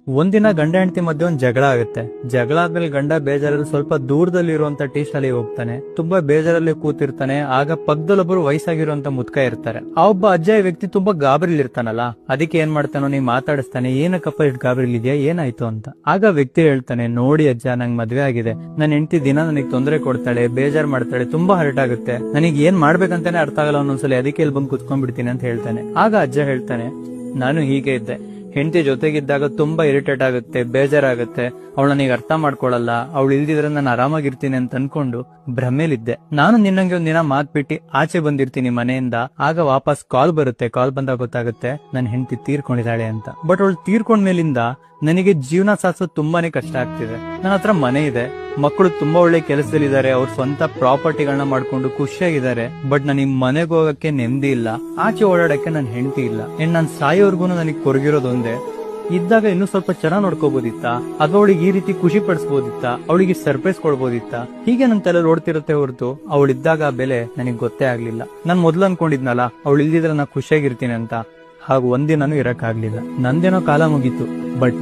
ಒಂದಿನ ಗಂಡ ಹೆಂಡತಿ ಮಧ್ಯೆ ಒಂದ್ ಜಗಳ ಆಗುತ್ತೆ. ಜಗಳ ಆದ್ಮೇಲೆ ಗಂಡ ಬೇಜಾರಲ್ಲಿ ಸ್ವಲ್ಪ ದೂರದಲ್ಲಿ ಇರುವಂತ ಟೀ ಶಾಲೆಗೆ ಹೋಗ್ತಾನೆ. ತುಂಬಾ ಬೇಜಾರಲ್ಲಿ ಕೂತಿರ್ತಾನೆ. ಆಗ ಪಕ್ಕದಲ್ಲೊಬ್ರು ವಯಸ್ಸಾಗಿರುವಂತ ಮುದ್ಕ ಇರ್ತಾರೆ. ಆ ಒಬ್ಬ ಅಜ್ಜ ವ್ಯಕ್ತಿ ತುಂಬಾ ಗಾಬರಿಲಿ ಇರ್ತಾನಲ್ಲ, ಅದಕ್ಕೆ ಏನ್ ಮಾಡ್ತಾನೋ ನೀ ಮಾತಾಡಿಸ್ತಾನೆ, ಏನಕ್ಕಪ್ಪ ಇಷ್ಟು ಗಾಬರಿಲಿ ಇದೆಯಾ, ಏನಾಯ್ತು ಅಂತ. ಆಗ ವ್ಯಕ್ತಿ ಹೇಳ್ತಾನೆ, ನೋಡಿ ಅಜ್ಜ, ನಂಗ್ ಮದ್ವೆ ಆಗಿದೆ, ನನ್ನ ಹೆಂಡತಿ ದಿನ ನನಗೆ ತೊಂದರೆ ಕೊಡ್ತಾಳೆ, ಬೇಜಾರ್ ಮಾಡ್ತಾಳೆ, ತುಂಬಾ ಹರ್ಟ್ ಆಗುತ್ತೆ, ನನಗೆ ಏನ್ ಮಾಡ್ಬೇಕಂತಾನೆ ಅರ್ಥ ಆಗಲ್ಲ ಒಂದೊಂದ್ಸಲಿ, ಅದಕ್ಕೆ ಇಲ್ಲಿ ಬಂದು ಕುತ್ಕೊಂಡ್ಬಿಡ್ತೀನಿ ಅಂತ ಹೇಳ್ತಾನೆ. ಆಗ ಅಜ್ಜ ಹೇಳ್ತಾನೆ, ನಾನು ಹೀಗೆ ಇದ್ದೆ, ಹೆಂಡತಿ ಜೊತೆಗಿದ್ದಾಗ ತುಂಬಾ ಇರಿಟೇಟ್ ಆಗುತ್ತೆ, ಬೇಜಾರಾಗುತ್ತೆ, ಅವಳ ನನಗೆ ಅರ್ಥ ಮಾಡ್ಕೊಳಲ್ಲ, ಅವಳು ಇಲ್ದಿದ್ರೆ ನಾನು ಆರಾಮಾಗಿರ್ತೀನಿ ಅಂತ ಅನ್ಕೊಂಡು ಭ್ರಮೇಲಿದ್ದೆ. ನಾನು ನಿನ್ನಂಗೆ ಒಂದಿನ ಮಾತ್ ಬಿಟ್ಟು ಆಚೆ ಬಂದಿರ್ತೀನಿ ಮನೆಯಿಂದ. ಆಗ ವಾಪಸ್ ಕಾಲ್ ಬರುತ್ತೆ. ಕಾಲ್ ಬಂದಾಗ ಗೊತ್ತಾಗುತ್ತೆ ನನ್ನ ಹೆಂಡತಿ ತೀರ್ಕೊಂಡಿದ್ದಾಳೆ ಅಂತ. ಬಟ್ ಅವಳು ತೀರ್ಕೊಂಡ್ಮೇಲಿಂದ ನನಗೆ ಜೀವನ ಸಾಧಿಸೋದು ತುಂಬಾನೇ ಕಷ್ಟ ಆಗ್ತಿದೆ. ನನ್ನ ಹತ್ರ ಮನೆ ಇದೆ, ಮಕ್ಕಳು ತುಂಬಾ ಒಳ್ಳೆ ಕೆಲಸದಲ್ಲಿದ್ದಾರೆ, ಅವ್ರ ಸ್ವಂತ ಪ್ರಾಪರ್ಟಿಗಳನ್ನ ಮಾಡ್ಕೊಂಡು ಖುಷಿಯಾಗಿದ್ದಾರೆ. ಬಟ್ ನನಗೆ ಮನೆಗೆ ಹೋಗಕ್ಕೆ ನೆಮ್ಮದಿ ಇಲ್ಲ, ಆಚೆ ಓಡಾಡಕ್ಕೆ ನನ್ ಹೆಂಡತಿ ಇಲ್ಲ. ನಾನ್ ಸಾಯೋವರ್ಗು ನನಗೆ ಕೊರಗಿರೋದೊಂದೇ. ಇದ್ದಾಗ ಇನ್ನೂ ಸ್ವಲ್ಪ ಚೆನ್ನಾಗ್ ನೋಡ್ಕೋಬೋದಿತ್ತಾ, ಅಥವಾ ಅವಳಿಗೆ ಈ ರೀತಿ ಖುಷಿ ಪಡಿಸಬಹುದಿತ್ತಾ, ಅವಳಿಗೆ ಸರ್ಪ್ರೈಸ್ ಕೊಡ್ಬೋದಿತ್ತಾ, ಹೀಗೆ ನನ್ ತಲೆ ಓಡ್ತಿರುತ್ತೆ ಹೊರತು ಅವಳಿದ್ದಾಗ ಆ ಬೆಲೆ ನನಗೆ ಗೊತ್ತೇ ಆಗ್ಲಿಲ್ಲ. ನಾನ್ ಮೊದ್ಲು ಅನ್ಕೊಂಡಿದ್ನಲ್ಲ ಅವಳು ಇಲ್ದಿದ್ರೆ ನಾ ಖುಷಿಯಾಗಿರ್ತೀನಿ ಅಂತ, ಹಾಗೂ ಒಂದಿನೂ ಇರಕ್ಕಾಗ್ಲಿಲ್ಲ. ನಂದೇನೋ ಕಾಲ ಮುಗೀತು. ಬಟ್